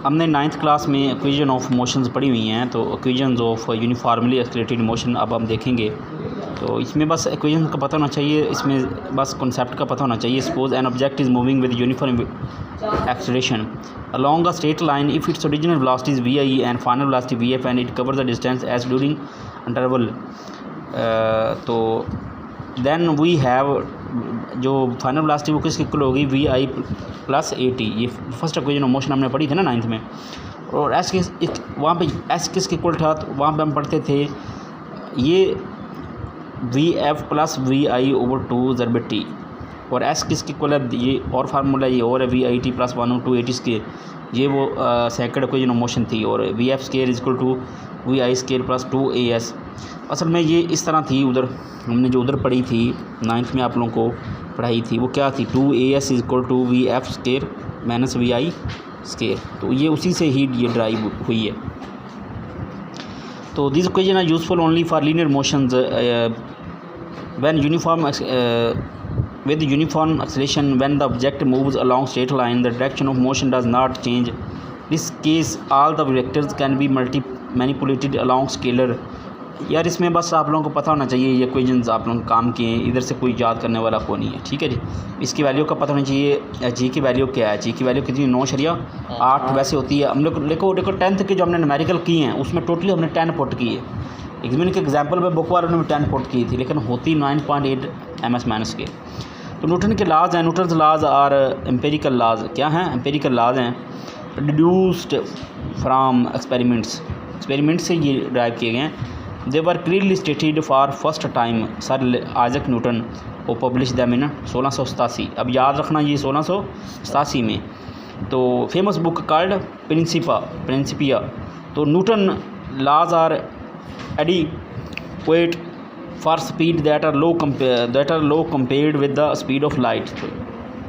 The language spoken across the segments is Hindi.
हमने 9th क्लास में इक्वेशन ऑफ मोशंस पढ़ी हुई हैं, तो equations of uniformly accelerated motion अब हम देखेंगे। तो इसमें बस इक्वेशन का पता होना चाहिए, इसमें बस कॉन्सेप्ट का पता होना चाहिए। Suppose an object is moving with uniform acceleration along a straight line if its original velocity is vi and final velocity vf and it covers the distance as during interval, तो देन वी हैव जो फाइनल वेलोसिटी वो किसकी इक्वल होगी v i plus a t. ये फर्स्ट इक्वेशन ऑफ मोशन हमने पढ़ी थी ना 9th में। और एस किस वहाँ पे एस किसके इक्वल था, तो वहाँ पे हम पढ़ते थे ये v f plus v i over 2 ज़रब टी। और एस किसके इक्वल है, ये और फार्मूला ये और है v i t plus 1/2 a t square. ये वो सेकंड इक्वेशन ऑफ मोशन थी। और v f square is equal to v i square plus 2 a s. असल में ये इस तरह थी, उधर हमने जो उधर पढ़ी थी 9th में आप लोगों को पढ़ाई थी वो क्या थी, 2 a s is equal to v f square minus v i square. तो ये उसी से ही ये ड्राइव हुई है। तो this equation are useful only for linear motions when uniform with uniform acceleration when the object moves along straight line the direction of motion does not change. This case all the vectors can be manipulated along scalar। यार इसमें बस आप लोगों को पता होना चाहिए ये इक्वेशंस आप लोगों काम किए हैं, इधर से कोई याद करने वाला को नहीं है, ठीक है जी। इसकी वैल्यू का पता होना चाहिए। जी की वैल्यू क्या है, जी की वैल्यू कितनी 9.8 वैसे होती है। हम लोग देखो 10th के जो हमने न्यूमेरिकल किए हैं उसमें टोटली हमने 10 पुट की है। एग्जामिन के एग्जाम्पल में बुक वालों ने भी 10 पुट की थी, लेकिन होती 9.8 ms माइनस के। तो न्यूटन के लाज हैं, न्यूटन्स लाज आर एम्पेरिकल लाज। क्या हैं, एम्पेरिकल लाज हैं, डिड्यूस्ड फ्राम एक्सपेरिमेंट्स से ये ड्राइव किए गए हैं। They were clearly stated for first time sir Isaac Newton वो पब्लिश दैम इन 1687। अब याद रखना ये 1687 में। तो फेमस बुक कॉल्ड प्रिंसिपिया। तो Newton laws are adequate for speed that are low compared with the speed of light. तो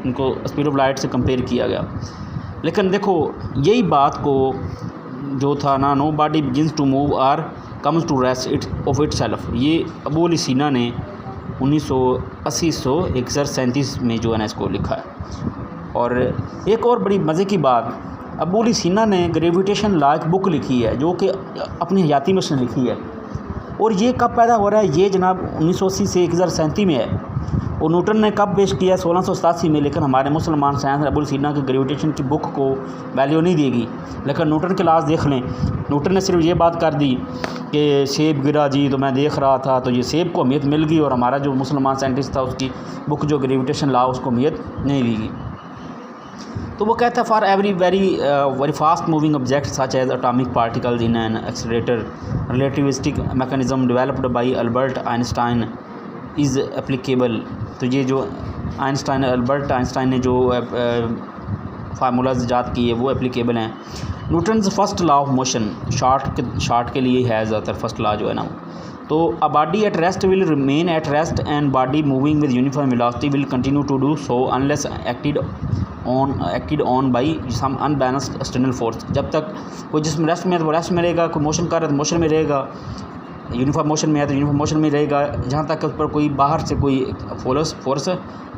इनको स्पीड ऑफ लाइट से कंपेयर किया गया। लेकिन देखो यही बात को जो था ना, no body begins to move or comes to rest it of itself, ये अबू अली सीना ने 1937 में जो है ना इसको लिखा है। और एक और बड़ी मज़े की बात, अबू अली सीना ने ग्रेविटेशन लॉ एक बुक लिखी है जो कि अपनी हयाती में उसने लिखी है। और ये कब पैदा हो रहा है, ये जनाब 1980 से 1037 में है। और न्यूटन ने कब पेश किया, 1687 में। लेकिन हमारे मुसलमान साइंस अबू सीना की ग्रेविटेशन की बुक को वैल्यू नहीं देगी। लेकिन न्यूटन के लाज देख लें, न्यूटन ने सिर्फ ये बात कर दी कि सेब गिरा जी तो मैं देख रहा था, तो ये सेब को अहमियत मिल गई। और हमारा जो मुसलमान साइंटिस्ट था उसकी बुक जो ग्रेविटेशन लॉ उसको अहमियत नहीं दी। तो वो कहता है for every very fast moving object such as atomic particles in an accelerator relativistic mechanism developed by Albert Einstein is applicable. तो ये जो अल्बर्ट आइंस्टाइन ने जो फार्मूलाज ईजाद किए वो एप्लीकेबल हैं। Newton's first law of motion short के लिए है ज़्यादातर फर्स्ट लॉ जो है ना। तो a body at rest will remain at rest and body moving with uniform velocity will continue to do so unless acted on by some unbalanced external force. जब तक कोई जिसम रेस्ट में है तो रेस्ट में रहेगा, कोई मोशन कर रहा है तो मोशन में रहेगा, यूनिफॉर्म मोशन में है तो यूनिफॉर्म मोशन में रहेगा, जहाँ तक उस पर कोई बाहर से कोई फोर्स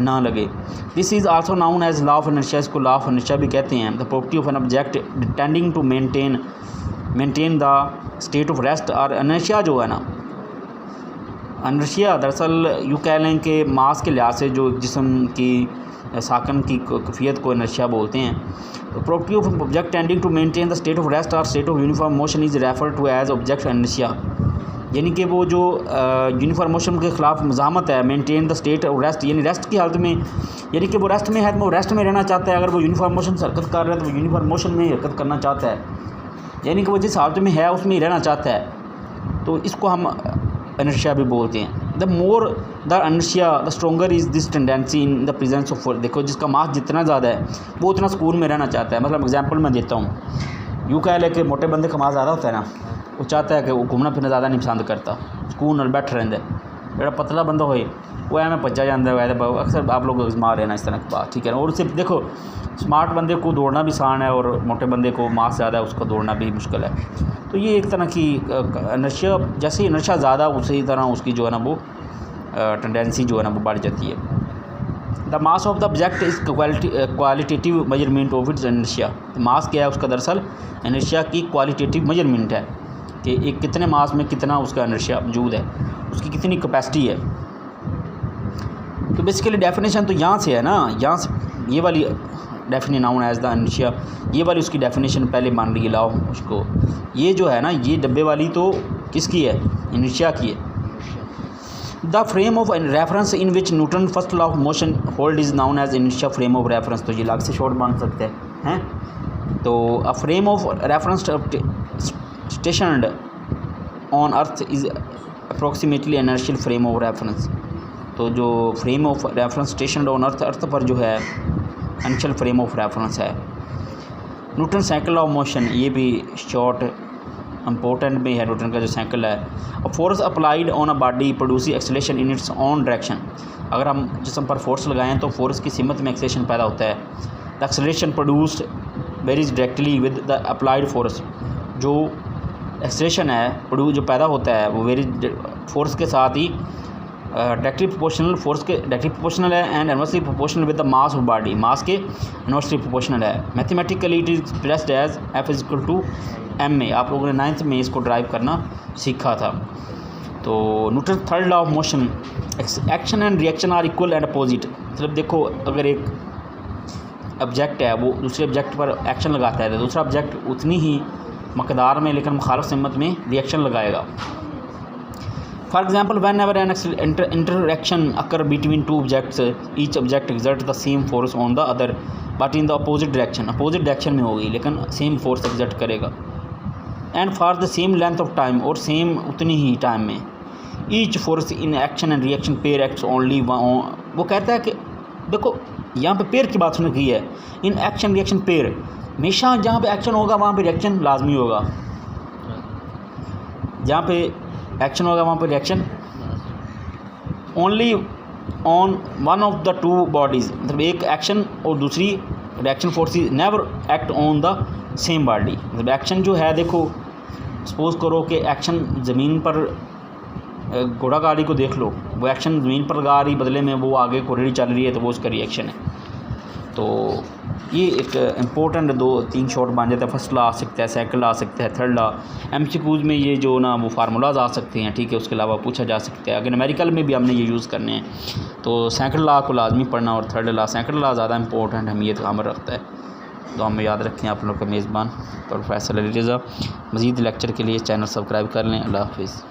ना लगे। This is also known as law of inertia. इसको लॉ ऑफ इनर्शिया भी कहते हैं। The property of an object tending to maintain the state of rest. और इनर्शिया जो है ना, इनर्शिया दरअसल यूँ कह लें कि मास के लिहाज से जो जिस्म की साकन की कैफियत को इनर्शिया बोलते हैं। तो property of object tending to maintain the state of rest और state of uniform motion is refer to as object inertia. यानी कि वो जो यूनिफॉर्म मोशन के ख़िलाफ़ मज़ामत है, maintain the state of rest, यानी रेस्ट की हालत में, यानी कि वो रेस्ट में है तो वो रेस्ट में रहना चाहता है। अगर वो यूनिफॉर्म मोशन से हरकत कर रहा है तो वो यूनिफॉर्म मोशन में ही हरकत करना चाहता है, यानी कि वो जिस हालत में है उसमें ही रहना चाहता है। तो इसको हम इनर्शिया भी बोलते हैं। The more the inertia the stronger is this tendency in the presence of force. देखो जिसका मास जितना ज़्यादा है वो उतना सुकून में रहना चाहता है। मतलब एग्जांपल मैं देता हूँ, यूँ कह ले कि मोटे बंदे का मास ज़्यादा होता है ना, वो चाहता है कि वो घूमना फिरना ज़्यादा नहीं पसंद करता, सुकून और बैठ रहता है। जो पतला बंदा होए वो एवं भज्जा जाता है, अक्सर आप लोग आजमा रहे ना इस तरह की बात, ठीक है। और उससे देखो स्मार्ट बंदे को दौड़ना भी आसान है और मोटे बंदे को मास ज़्यादा है उसको दौड़ना भी मुश्किल है। तो ये एक तरह की इनर्शिया, जैसे इनर्शिया ज़्यादा उसी तरह उसकी जो है ना वो टेंडेंसी जो है ना वो बढ़ जाती है। The mass of the object is qualitative measurement of its inertia. Mass क्या है उसका, दरअसल इनर्शिया की क्वालिटेटिव मेजरमेंट है कि एक कितने मास में कितना उसका इनर्शिया मौजूद है, उसकी कितनी कैपेसिटी है। तो बेसिकली डेफिनेशन तो यहाँ से है ना, यहाँ से ये वाली definition known as the inertia, ये वाली उसकी डेफिनेशन पहले मान रही लाओ उसको। ये जो है ना, ये डब्बे वाली तो किसकी है, इनर्शिया की है। The frame of reference in which Newton first law of motion hold is known as inertia frame of reference. तो ये अलग से शॉर्ट मान सकते हैं। तो a frame of reference stationed on earth is approximately inertial frame of reference. तो जो frame of reference stationed on earth पर जो है इनर्शियल फ्रेम ऑफ रेफरेंस है। न्यूटन साइकिल ऑफ मोशन, ये भी शॉर्ट इंपॉर्टेंट में है। न्यूटन का जो साइकिल है, a force applied on a body produce acceleration in its on direction. अगर हम जिस्म पर फोर्स लगाएं तो फोर्स की सिमत में एक्सेलरेशन पैदा होता है। The acceleration produced varies directly with the applied force. जो एक्सेलरेशन है जो पैदा होता है वो वेरी फोर्स के साथ ही डायरेक्टली प्रोपोर्शनल, फोर्स के डायरेक्टली प्रोपोर्शनल है and inversely proportional with the mass of body. Mass के इनवर्सली प्रोपोर्शनल है। Mathematically it is expressed as F = ma। आप लोगों ने 9th में इसको ड्राइव करना सीखा था। तो Newton third law of motion, action and reaction are equal and opposite. मतलब देखो, अगर एक ऑब्जेक्ट है वो दूसरे ऑब्जेक्ट पर एक्शन लगाता है तो दूसरा ऑब्जेक्ट उतनी ही मकदार में लेकिन मुखालिफ सिमत में रिएक्शन लगाएगा। For example, whenever an interaction occur between two objects, each object exert the same force on the other but in the opposite direction. Opposite direction में होगी लेकिन सेम फोर्स एक्सर्ट करेगा। And for the same length of time, और सेम उतनी ही टाइम में। Each force in action and reaction pair acts only. वो कहता है कि देखो यहाँ पे पेयर की बात सुन की है। इन एक्शन रिएक्शन पेयर, हमेशा जहाँ पे एक्शन होगा वहाँ पे रिएक्शन लाजमी होगा। जहाँ पे एक्शन होगा वहाँ पे reaction only on one of the two bodies. मतलब एक एक्शन और दूसरी reaction forces never act on the same body. मतलब एक्शन जो है, देखो सपोज़ करो कि एक्शन ज़मीन पर घोड़ा गाड़ी को देख लो, वो एक्शन ज़मीन पर लगा रही, बदले में वो आगे को रेडी चल रही है तो वो उसका रिएक्शन है। तो ये एक इम्पोर्टेंट 2-3 शॉर्ट बन जाता है। फर्स्ट लॉ आ सकता है, सेकंड लॉ आ सकता है, थर्ड लॉ। MCQs में ये जो ना वो फार्मूलाज आ सकते हैं, ठीक है। उसके अलावा पूछा जा सकता है। अगर न्यूमेरिकल में भी हमने ये यूज़ करने हैं तो सेकंड लॉ को लाजमी पढ़ना और थर्ड लॉ। सेकंड लॉ ज़्यादा इंपॉर्टेंट अहमियत का अमल रखता है। तो हमें याद रखें। आप लोग का मेज़बान प्रोफेसर अली रज़ा। मज़ीद लेक्चर के लिए चैनल सब्सक्राइब कर लें। अल्लाह हाफ़िज़।